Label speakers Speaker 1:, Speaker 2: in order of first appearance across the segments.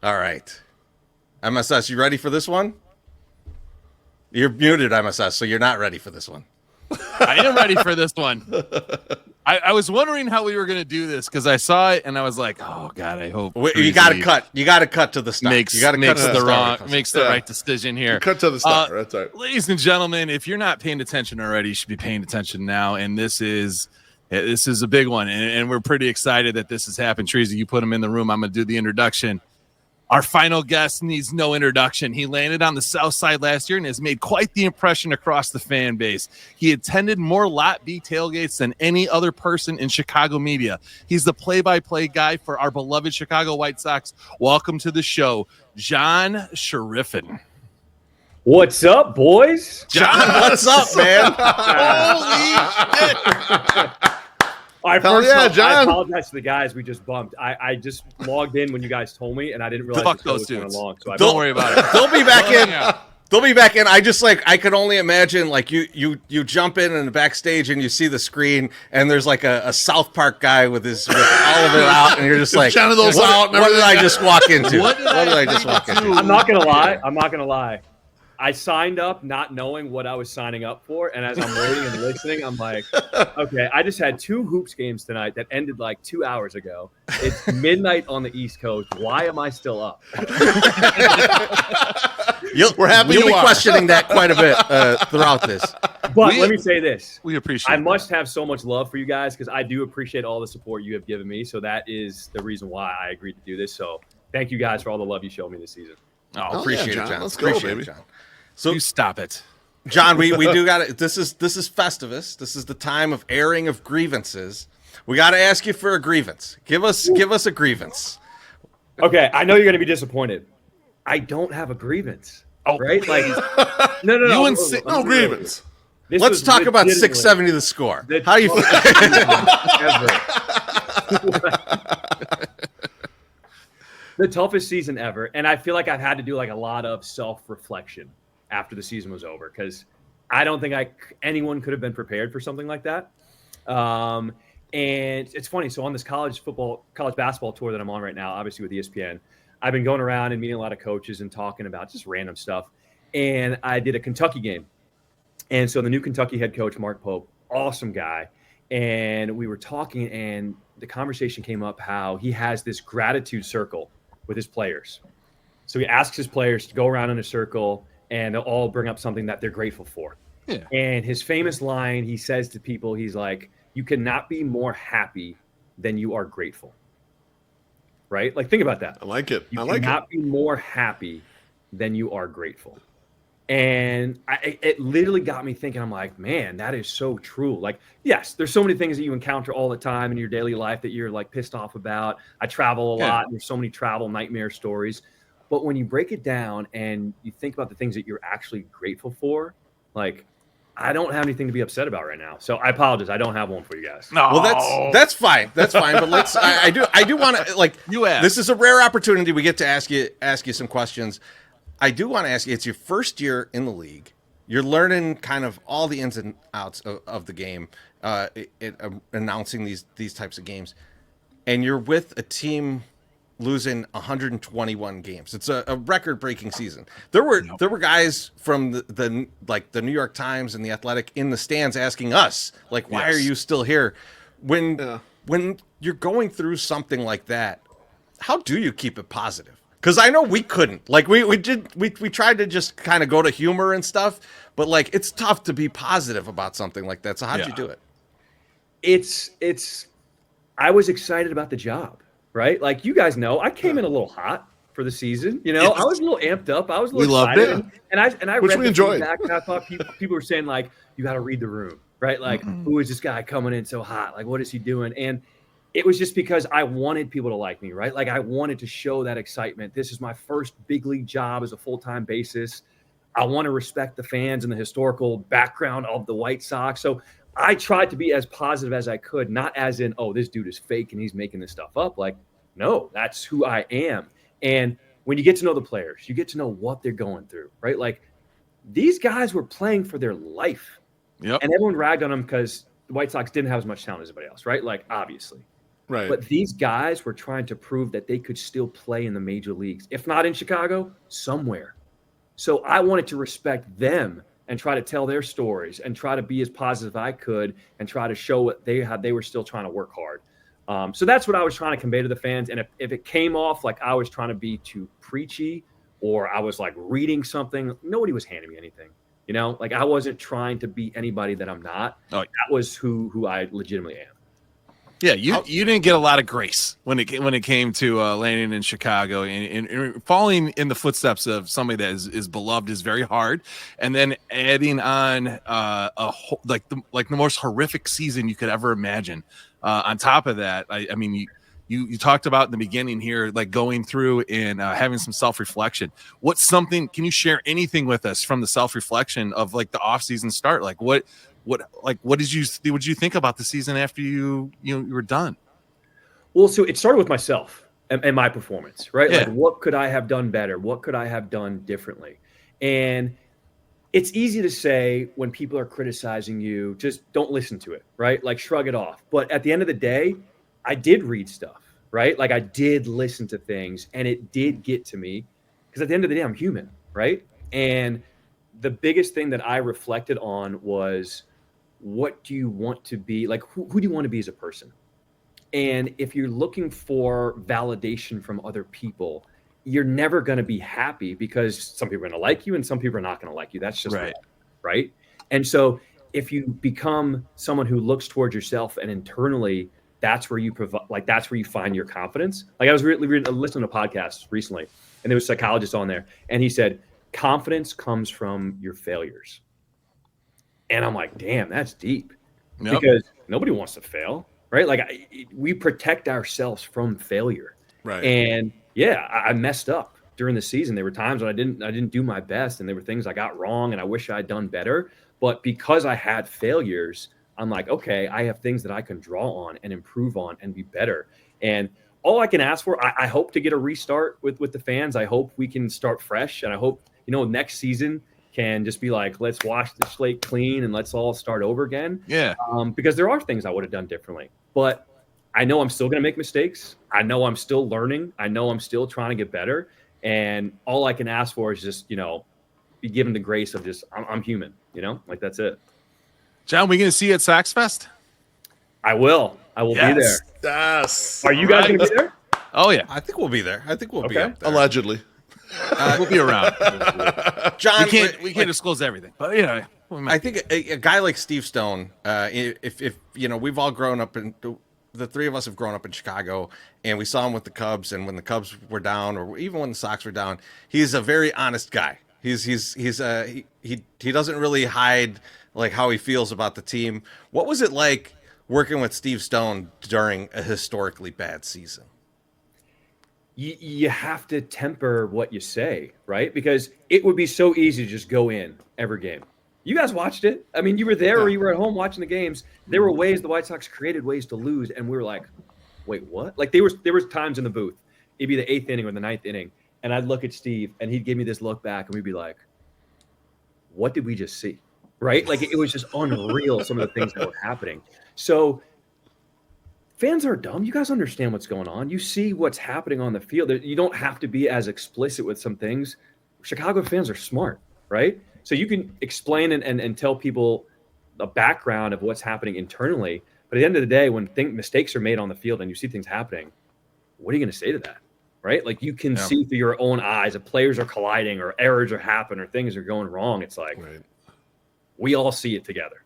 Speaker 1: All right. MSS, you ready for this one? You're muted, MSS, so you're not ready for this one.
Speaker 2: I am ready for this one. I was wondering how we were going to do this because I saw it and I was like, "Oh God, I hope
Speaker 1: You got to cut. You got to cut to the start.
Speaker 2: Makes
Speaker 1: you got to cut to
Speaker 2: the
Speaker 1: start.
Speaker 2: the right decision here.
Speaker 3: Cut to the start. That's right.
Speaker 2: Ladies and gentlemen, if you're not paying attention already, you should be paying attention now. And this is a big one, and we're pretty excited that this has happened. Treasy, you put him in the room. I'm going to do the introduction. Our final guest needs no introduction. He landed on the South Side last year and has made quite the impression across the fan base. He attended more Lot B tailgates than any other person in Chicago media. He's the play-by-play guy for our beloved Chicago White Sox. Welcome to the show, John Schriffen.
Speaker 4: What's up, boys?
Speaker 1: John, what's up, man?
Speaker 2: Holy shit.
Speaker 4: All right,
Speaker 3: Hell
Speaker 4: first
Speaker 3: yeah,
Speaker 4: off,
Speaker 3: John.
Speaker 4: I apologize to the guys we just bumped. I just logged in when you guys told me, and I didn't realize
Speaker 2: Fuck
Speaker 4: the show
Speaker 2: those
Speaker 4: was going
Speaker 2: dudes.
Speaker 4: along. So
Speaker 2: Don't worry about it.
Speaker 1: They'll be back in.
Speaker 2: Yeah.
Speaker 1: They'll be back in. I could only imagine, like, you jump in the backstage and you see the screen and there's like a South Park guy with all of it out, and you're just like,
Speaker 3: genitals out and
Speaker 1: what did
Speaker 3: everything.
Speaker 1: I just walk into?
Speaker 2: What did I
Speaker 1: just walk into?
Speaker 4: I'm not gonna lie. I signed up not knowing what I was signing up for, and as I'm waiting and listening, I'm like, okay, I just had 2 hoops games tonight that ended like 2 hours ago. It's midnight on the East Coast. Why am I still up?
Speaker 3: We're happy
Speaker 1: You'll
Speaker 3: you
Speaker 1: be
Speaker 3: are.
Speaker 1: questioning that quite a bit throughout this.
Speaker 4: But let me say this.
Speaker 2: We appreciate
Speaker 4: I
Speaker 2: that.
Speaker 4: must have so much love for you guys because I do appreciate all the support you have given me. So that is the reason why I agreed to do this. So thank you guys for all the love you showed me this season.
Speaker 2: Oh,
Speaker 1: Appreciate
Speaker 3: yeah,
Speaker 1: it,
Speaker 3: John.
Speaker 1: John.
Speaker 3: Let's go,
Speaker 1: Appreciate
Speaker 3: baby.
Speaker 1: it, John. So,
Speaker 2: you stop it.
Speaker 1: John, we do got to. This is Festivus. This is the time of airing of grievances. We got to ask you for a grievance. Give us a grievance.
Speaker 4: Okay, I know you're going to be disappointed. I don't have a grievance.
Speaker 2: Oh,
Speaker 4: right? Like, no.
Speaker 2: You
Speaker 4: let me
Speaker 3: No
Speaker 4: be real.
Speaker 3: grievance.
Speaker 4: This
Speaker 1: Let's
Speaker 4: was
Speaker 1: talk about
Speaker 4: legitimately
Speaker 1: 670 the score.
Speaker 4: the
Speaker 1: How do you feel?
Speaker 4: ever. The toughest season ever, and I feel like I've had to do like a lot of self-reflection after the season was over because I don't think anyone could have been prepared for something like that. And it's funny. So on this college basketball tour that I'm on right now, obviously with ESPN, I've been going around and meeting a lot of coaches and talking about just random stuff. And I did a Kentucky game. And so the new Kentucky head coach, Mark Pope, awesome guy. And we were talking and the conversation came up how he has this gratitude circle with his players. So he asks his players to go around in a circle and they'll all bring up something that they're grateful for.
Speaker 2: Yeah.
Speaker 4: And his famous line, he says to people, he's like, you cannot be more happy than you are grateful. Right? Like, think about that.
Speaker 3: I like it.
Speaker 4: You
Speaker 3: I like
Speaker 4: cannot
Speaker 3: it.
Speaker 4: be more happy than you are grateful. And it literally got me thinking, I'm like, man, that is so true. Like, yes, there's so many things that you encounter all the time in your daily life that you're like pissed off about. I travel a lot. And there's so many travel nightmare stories. But when you break it down and you think about the things that you're actually grateful for, like, I don't have anything to be upset about right now. So I apologize. I don't have one for you guys.
Speaker 2: No.
Speaker 1: Well, that's fine. That's fine. But I do want to, like,
Speaker 2: You ask.
Speaker 1: this is a rare opportunity. We get to ask you some questions. I do want to ask you, it's your first year in the league. You're learning kind of all the ins and outs of the game, announcing these types of games. And you're with a team losing 121 games. It's a record-breaking season. There were guys from the New York Times and the Athletic in the stands asking us, like, why are you still here? When you're going through something like that, how do you keep it positive? Because I know we couldn't. Like, we tried to just kind of go to humor and stuff, but like, it's tough to be positive about something like that. So how'd you do it?
Speaker 4: I was excited about the job, right? Like, you guys know, I came in a little hot for the season. You know, I was a little amped up. I was a little excited. And I
Speaker 3: Which
Speaker 4: read
Speaker 3: we
Speaker 4: the
Speaker 3: enjoyed.
Speaker 4: feedback, and I thought people were saying, like, you got to read the room, right? Like, who is this guy coming in so hot? Like, what is he doing? And it was just because I wanted people to like me, right? Like, I wanted to show that excitement. This is my first big league job as a full-time basis. I want to respect the fans and the historical background of the White Sox. So I tried to be as positive as I could, not as in, oh, this dude is fake and he's making this stuff up. Like, no, that's who I am. And when you get to know the players, you get to know what they're going through, right? Like, these guys were playing for their life.
Speaker 2: Yep.
Speaker 4: And everyone ragged on them because the White Sox didn't have as much talent as everybody else, right? Like, obviously.
Speaker 3: Right.
Speaker 4: But these guys were trying to prove that they could still play in the major leagues, if not in Chicago, somewhere. So I wanted to respect them and try to tell their stories and try to be as positive as I could and try to show what they had. They were still trying to work hard. So that's what I was trying to convey to the fans. And if it came off like I was trying to be too preachy or I was like reading something, nobody was handing me anything. You know, like I wasn't trying to be anybody that I'm not.
Speaker 2: Oh,
Speaker 4: that was who I legitimately am.
Speaker 2: Yeah, you didn't get a lot of grace when it came to landing in Chicago and falling in the footsteps of somebody that is beloved is very hard, and then adding on like the most horrific season you could ever imagine. On top of that, I mean you talked about in the beginning here, like going through and having some self-reflection. What's something? Can you share anything with us from the self-reflection of like the off-season start? Like what did you think about the season after you were done?
Speaker 4: Well, so it started with myself and my performance, right?
Speaker 2: Yeah.
Speaker 4: Like, what could I have done better? What could I have done differently? And it's easy to say when people are criticizing you, just don't listen to it, right? Like, shrug it off. But at the end of the day, I did read stuff, right? Like, I did listen to things, and it did get to me because at the end of the day, I'm human, right? And the biggest thing that I reflected on was, what do you want to be? Like, who do you want to be as a person? And if you're looking for validation from other people, you're never going to be happy because some people are going to like you and some people are not going to like you. That's just
Speaker 2: right.
Speaker 4: Right. And so if you become someone who looks towards yourself and internally, that's where you provide, like, that's where you find your confidence. Like, I was listening to podcasts recently and there was a psychologist on there and he said, confidence comes from your failures. And I'm like, damn, that's deep. Yep. Because nobody wants to fail, right? Like we protect ourselves from failure.
Speaker 3: Right.
Speaker 4: And yeah, I messed up during the season. There were times when I didn't do my best and there were things I got wrong and I wish I had done better. But because I had failures, I'm like, okay, I have things that I can draw on and improve on and be better. And all I can ask for, I hope to get a restart with the fans. I hope we can start fresh. And I hope, next season can just be like, let's wash the slate clean and let's all start over again.
Speaker 2: Yeah.
Speaker 4: Because there are things I would have done differently, but I know I'm still going to make mistakes. I know I'm still learning. I know I'm still trying to get better. And all I can ask for is just, be given the grace of just, I'm human, like that's it.
Speaker 2: John, we going to see you at Sox Fest?
Speaker 4: I will be there.
Speaker 3: Yes.
Speaker 4: Are you guys going to be there?
Speaker 2: Oh yeah.
Speaker 1: I think we'll be there. I think we'll be up there.
Speaker 3: Allegedly.
Speaker 2: We'll be around.
Speaker 1: John,
Speaker 2: we can't disclose everything, but
Speaker 1: I think a guy like Steve Stone, if we've all grown up in, the three of us have grown up in Chicago, and we saw him with the Cubs, and when the Cubs were down, or even when the Sox were down, he's a very honest guy. He doesn't really hide like how he feels about the team. What was it like working with Steve Stone during a historically bad season?
Speaker 4: You have to temper what you say, right? Because it would be so easy to just go in every game. You guys watched it. I mean, you were there or you were at home watching the games. There were ways the White Sox created ways to lose, and we were like, wait, what? Like there was times in the booth, it'd be the 8th inning or the 9th inning, and I'd look at Steve, and he'd give me this look back, and we'd be like, what did we just see? Right? Like it was just unreal, some of the things that were happening. So fans are dumb. You guys understand what's going on. You see what's happening on the field. You don't have to be as explicit with some things. Chicago fans are smart, right? So you can explain and tell people the background of what's happening internally. But at the end of the day, when mistakes are made on the field and you see things happening, what are you going to say to that, right? Like you can see through your own eyes if players are colliding or errors are happening or things are going wrong. It's like we all see it together.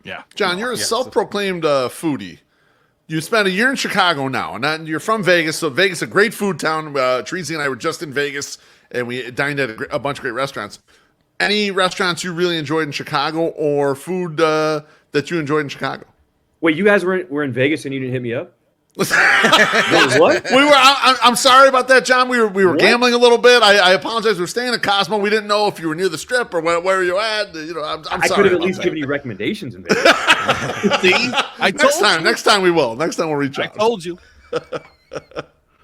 Speaker 2: Yeah.
Speaker 3: John, you're a self-proclaimed foodie. You spent a year in Chicago now, and you're from Vegas. So Vegas, a great food town. Treasy and I were just in Vegas, and we dined at a bunch of great restaurants. Any restaurants you really enjoyed in Chicago, or food that you enjoyed in Chicago?
Speaker 4: Wait, you guys were in Vegas and you didn't hit me up? What?
Speaker 3: I'm sorry about that, John. We were gambling a little bit. I apologize. We were staying at Cosmo. We didn't know if you were near the Strip or where you at. I'm sorry.
Speaker 4: I could have at least given you recommendations in Vegas.
Speaker 3: See? Next time we will. Next time we'll reach out.
Speaker 2: I told you.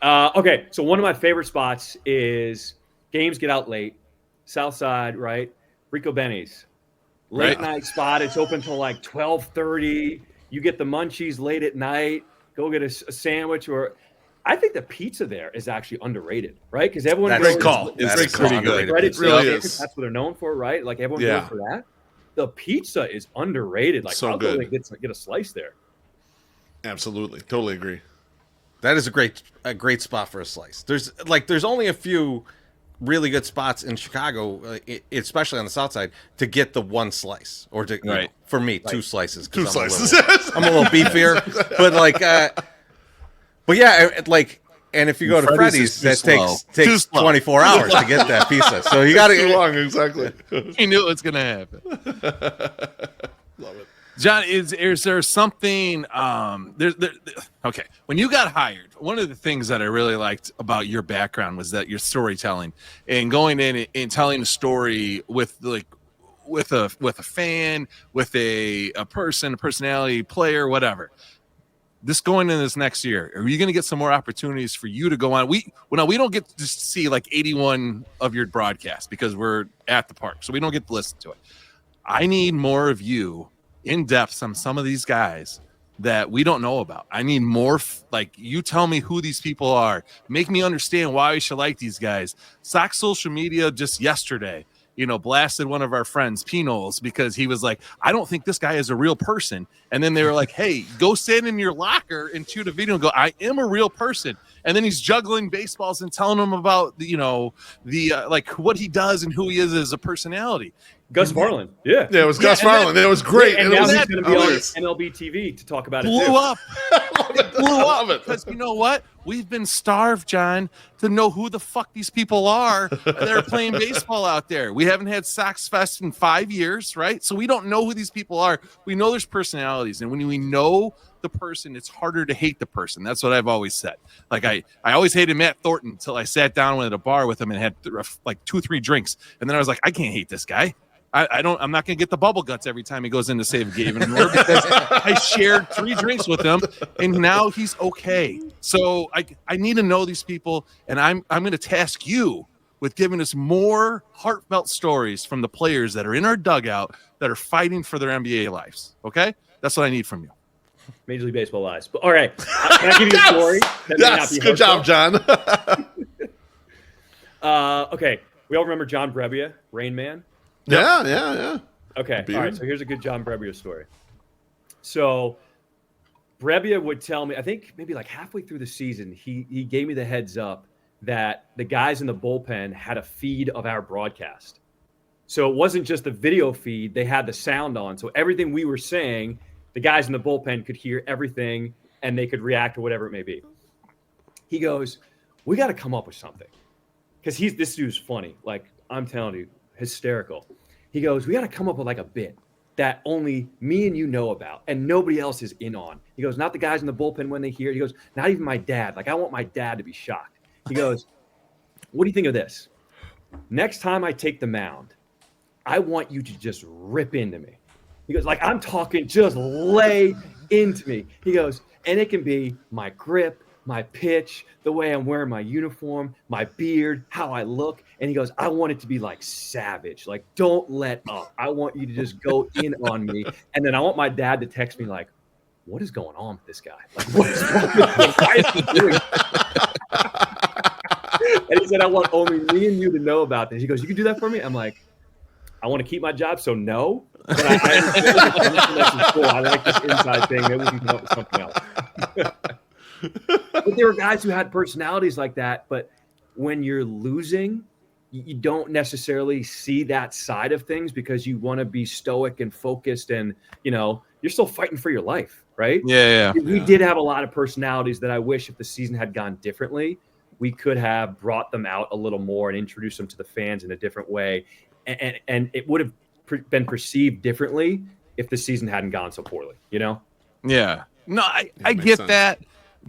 Speaker 4: Okay, so one of my favorite spots is games get out late. South Side, right? Rico Benny's. Late night spot. It's open till like 12:30. you get the munchies late at night, go get a sandwich, or I think the pizza there is actually underrated, right? Because everyone
Speaker 1: That's
Speaker 4: goes,
Speaker 1: great call. That is
Speaker 2: pretty
Speaker 1: underrated.
Speaker 2: good.
Speaker 4: Right?
Speaker 3: It really is.
Speaker 4: That's what they're known for, right? Like everyone
Speaker 3: Yeah.
Speaker 4: goes for that. The pizza is underrated. Like
Speaker 3: So
Speaker 4: I'll go
Speaker 3: good.
Speaker 4: and get a slice there.
Speaker 3: Absolutely. Totally agree.
Speaker 1: That is a great spot for a slice. There's only a few really good spots in Chicago, especially on the south side, to get the one slice, or to you know, for me, two slices. 'Cause
Speaker 3: 2 slices.
Speaker 1: I'm a little beefier, but but yeah, like, and if you go to
Speaker 2: Freddy's
Speaker 1: Freddy's,
Speaker 2: is
Speaker 1: that
Speaker 2: too
Speaker 1: takes
Speaker 2: slow.
Speaker 1: 24 hours to get that pizza. So you got
Speaker 3: Too
Speaker 1: to.
Speaker 3: long, exactly.
Speaker 2: He knew it was going to happen.
Speaker 3: Love it.
Speaker 2: John, is there something okay, when you got hired, one of the things that I really liked about your background was that your storytelling and going in and telling a story with a fan, with a person, a personality, player, whatever. This going in this next year, are you going to get some more opportunities for you to go on? We don't get to see like 81 of your broadcasts because we're at the park, so we don't get to listen to it. I need more of you in depth on some of these guys that we don't know about. I need more, like, you tell me who these people are. Make me understand why we should like these guys. Sox social media just yesterday, blasted one of our friends, Pinoles, because he was like, I don't think this guy is a real person. And then they were like, hey, go stand in your locker and shoot a video and go, I am a real person. And then he's juggling baseballs and telling them about, like what he does and who he is as a personality.
Speaker 4: Gus Farland, yeah,
Speaker 3: Yeah, it was Gus Farland. It was great.
Speaker 4: and
Speaker 3: it
Speaker 4: now
Speaker 3: was
Speaker 4: he's going to be on
Speaker 3: hilarious.
Speaker 4: MLB TV to talk about it.
Speaker 2: Blew
Speaker 4: too.
Speaker 2: up. It blew
Speaker 3: I
Speaker 2: up
Speaker 3: love it.
Speaker 2: because you know what? We've been starved, John, to know who the fuck these people are that are playing baseball out there. We haven't had Sox Fest in 5 years, right? So we don't know who these people are. We know there's personalities, and when we know the person, it's harder to hate the person. That's what I've always said. Like I always hated Matt Thornton until I sat down at a bar with him and had like 2-3 drinks, and then I was like, I can't hate this guy. I'm not going to get the bubble guts every time he goes in to save a game anymore because I shared 3 drinks with him and now he's okay. So I need to know these people, and I'm going to task you with giving us more heartfelt stories from the players that are in our dugout that are fighting for their NBA lives. Okay? That's what I need from you.
Speaker 4: Major League Baseball lies. But all right, can I give you a story? That may not
Speaker 3: Yes,
Speaker 4: be
Speaker 3: good job,
Speaker 4: heartfelt?
Speaker 3: John.
Speaker 4: Okay, we all remember John Brebbia, Rain Man.
Speaker 3: Yeah.
Speaker 4: Okay,
Speaker 3: Beard.
Speaker 4: all right. So here's a good John Brebbia story. So Brebbia would tell me, I think maybe like halfway through the season, he gave me the heads up that the guys in the bullpen had a feed of our broadcast. So it wasn't just the video feed; they had the sound on. So everything we were saying, the guys in the bullpen could hear everything, and they could react to whatever it may be. He goes, "We got to come up with something," because this dude's funny. Like I'm telling you, hysterical. He goes, we got to come up with like a bit that only me and you know about and nobody else is in on. He goes, not the guys in the bullpen when they hear it. He goes, not even my dad. Like I want my dad to be shocked. He goes, what do you think of this? Next time I take the mound, I want you to just rip into me. He goes, like I'm talking, just lay into me. He goes, and it can be my grip, my pitch, the way I'm wearing my uniform, my beard, how I look. And he goes, I want it to be like savage. Like, don't let up. I want you to just go in on me. And then I want my dad to text me like, what is going on with this guy? Like, what is wrong with him? Why is he doing this? And he said, I want only me and you to know about this. He goes, you can do that for me? I'm like, I want to keep my job, so no. But I like this inside thing. Maybe we can come up with something else. But there were guys who had personalities like that. But when you're losing, you don't necessarily see that side of things because you want to be stoic and focused, and you're still fighting for your life, right?
Speaker 2: Yeah.
Speaker 4: We did have a lot of personalities that I wish if the season had gone differently, we could have brought them out a little more and introduced them to the fans in a different way, and it would have been perceived differently if the season hadn't gone so poorly.
Speaker 2: Yeah. No, I
Speaker 3: makes
Speaker 2: get
Speaker 3: sense.
Speaker 2: that.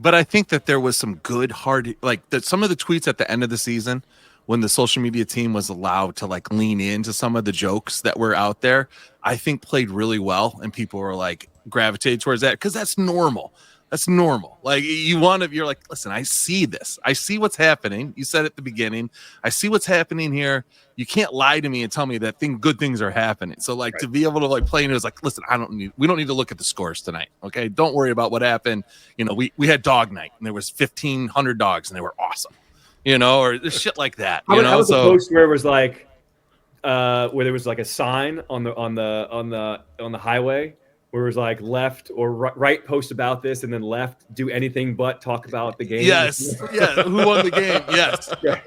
Speaker 2: But I think that there was some good hard, like some of the tweets at the end of the season when the social media team was allowed to like lean into some of the jokes that were out there, I think played really well. And people were like gravitated towards that because that's normal. That's normal. Like you're like, listen, I see this. I see what's happening. You said at the beginning, I see what's happening here. You can't lie to me and tell me that good things are happening. So like to be able to like play in it is like, listen, we don't need to look at the scores tonight. Okay. Don't worry about what happened. You know, we had dog night and there was 1,500 dogs and they were awesome, you know, or shit like that. You know,
Speaker 4: so a post where it was like, where there was like a sign on the highway where it was like left or right post about this, and then left do anything but talk about the game.
Speaker 2: Yes, yeah. Who won the game? Yes.
Speaker 4: Yeah.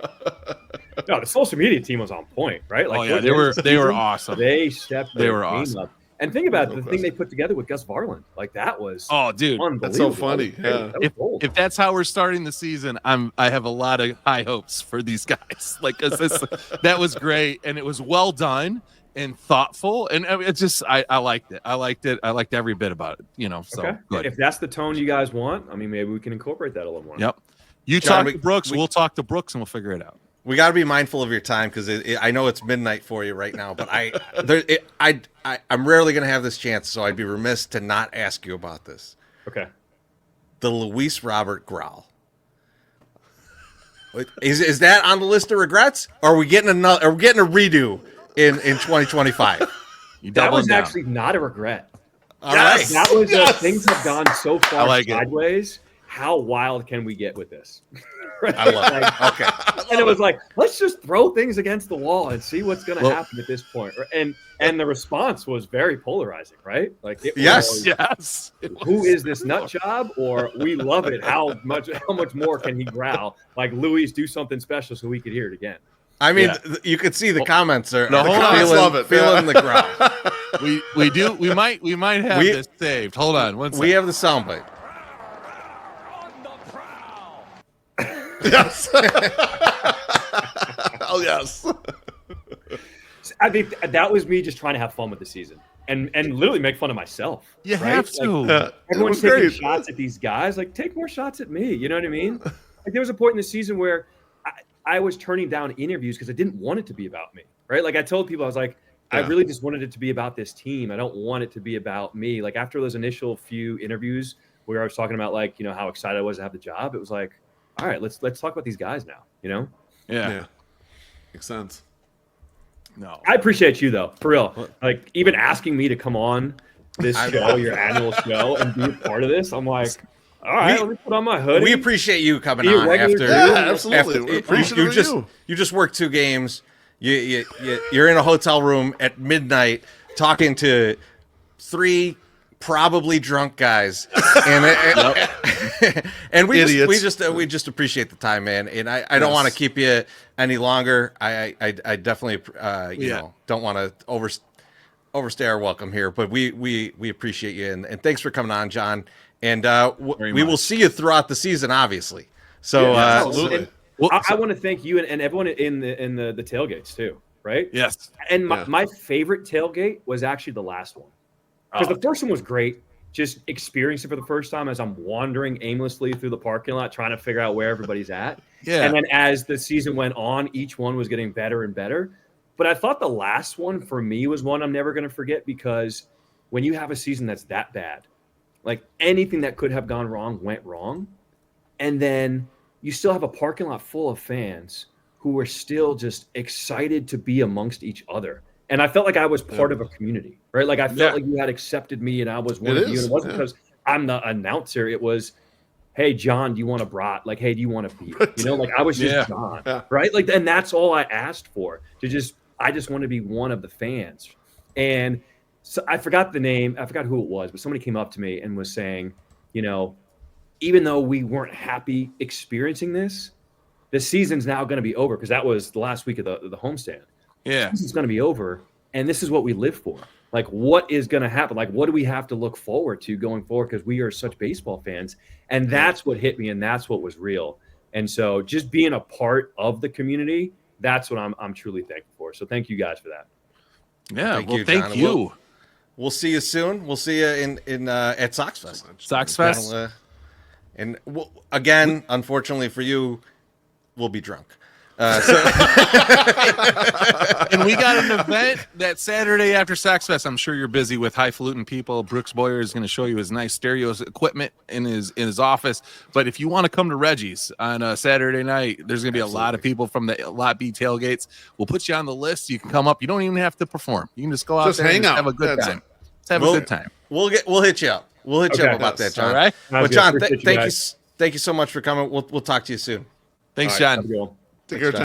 Speaker 4: No, the social media team was on point, right? Like,
Speaker 2: they were awesome.
Speaker 4: They stepped.
Speaker 2: They were awesome.
Speaker 4: Up. And think about the thing they put together with Gus Varland. Like that was
Speaker 2: dude,
Speaker 3: that's so funny. Yeah.
Speaker 2: If that's how we're starting the season, I have a lot of high hopes for these guys. Like that was great, and it was well done and thoughtful, and it's just I liked it. I liked every bit about it. You know, so good.
Speaker 4: If that's the tone you guys want, I mean, maybe we can incorporate that a little more.
Speaker 2: Yep. You John, talk to Brooks, we'll talk to Brooks, and we'll figure it out.
Speaker 1: We got to be mindful of your time because I know it's midnight for you right now, but I'm rarely going to have this chance, so I'd be remiss to not ask you about this.
Speaker 4: Okay.
Speaker 1: The Luis Robert growl. Is that on the list of regrets? Or are we getting another? Are we getting a redo in 2025?
Speaker 4: That was actually not a regret.
Speaker 1: All right.
Speaker 4: That was things have gone so far sideways. How wild can we get with this?
Speaker 1: I love it. Okay.
Speaker 4: And it was like, let's just throw things against the wall and see what's going to happen at this point. And the response was very polarizing, right? Like,
Speaker 1: yes.
Speaker 4: Who is this nut job? Or we love it. How much more can he growl? Like, Luis, do something special so we could hear it again.
Speaker 1: I mean, you could see the comments are
Speaker 3: feeling
Speaker 1: the growl.
Speaker 2: We might have this saved. Hold on.
Speaker 1: We have the soundbite.
Speaker 3: Yes. Oh, yes.
Speaker 4: I think that was me just trying to have fun with the season and literally make fun of myself.
Speaker 2: You have to.
Speaker 4: Like, everyone's taking shots at these guys. Like, take more shots at me. You know what I mean? Like, there was a point in the season where I was turning down interviews because I didn't want it to be about me, right? Like, I told people, I was like, I really just wanted it to be about this team. I don't want it to be about me. Like, after those initial few interviews where I was talking about, like, you know, how excited I was to have the job, it was like, all right, let's talk about these guys now, you know?
Speaker 3: Yeah. Makes sense.
Speaker 2: No.
Speaker 4: I appreciate you, though, for real. Like, even asking me to come on this show, your annual show, and be a part of this, I'm like, all right, let me put on my hoodie.
Speaker 1: We appreciate you coming on after.
Speaker 3: Yeah, absolutely.
Speaker 1: You just worked 2 games. You're in a hotel room at midnight talking to 3 probably drunk guys, and we just appreciate the time, man. And I don't want to keep you any longer. I definitely don't want to overstay our welcome here, but we appreciate you and thanks for coming on, John. And we will see you throughout the season, obviously. So
Speaker 3: absolutely.
Speaker 4: I want to thank you and everyone in the tailgates too, right?
Speaker 2: Yes.
Speaker 4: And my favorite tailgate was actually the last one. Because the first one was great, just experiencing it for the first time as I'm wandering aimlessly through the parking lot trying to figure out where everybody's at.
Speaker 2: Yeah.
Speaker 4: And then as the season went on, each one was getting better and better. But I thought the last one for me was one I'm never going to forget because when you have a season that's that bad, like anything that could have gone wrong went wrong. And then you still have a parking lot full of fans who were still just excited to be amongst each other. And I felt like I was part of a community, right? Like I felt like you had accepted me and I was one of you. And it wasn't because I'm the announcer. It was, hey, John, do you want a brat? Like, hey, do you want a beer? You know, like I was just John, right? Like, and that's all I asked for. I just want to be one of the fans. And so I forgot the name. I forgot who it was, but somebody came up to me and was saying, you know, even though we weren't happy experiencing this, the season's now going to be over because that was the last week of the homestand.
Speaker 2: Yeah,
Speaker 4: this is going to be over, and this is what we live for. Like, what is going to happen? Like, what do we have to look forward to going forward? Because we are such baseball fans, and that's what hit me, and that's what was real. And so, just being a part of the community, that's what I'm truly thankful for. So, thank you guys for that.
Speaker 2: Yeah, thank you.
Speaker 1: We'll see you soon. We'll see you in at Sox Fest.
Speaker 2: Sox Fest,
Speaker 1: and again, unfortunately for you, we'll be drunk.
Speaker 2: And we got an event that Saturday after Sax Fest. I'm sure you're busy with highfalutin people. Brooks Boyer is going to show you his nice stereo equipment in his office. But if you want to come to Reggie's on a Saturday night, there's going to be a lot of people from the Lot B tailgates. We'll put you on the list. You can come up. You don't even have to perform. You can just go out there
Speaker 3: hang
Speaker 2: and
Speaker 3: out.
Speaker 2: have a good
Speaker 3: That's
Speaker 2: time. Let's have a good time.
Speaker 1: We'll hit you up. We'll hit you up about that, John.
Speaker 2: All right.
Speaker 1: But John,
Speaker 4: Appreciate you
Speaker 1: thank you,
Speaker 4: guys.
Speaker 1: thank you so much for coming. We'll talk to you soon.
Speaker 2: Thanks,
Speaker 3: All
Speaker 2: John.
Speaker 4: Have a good one.
Speaker 3: Take care,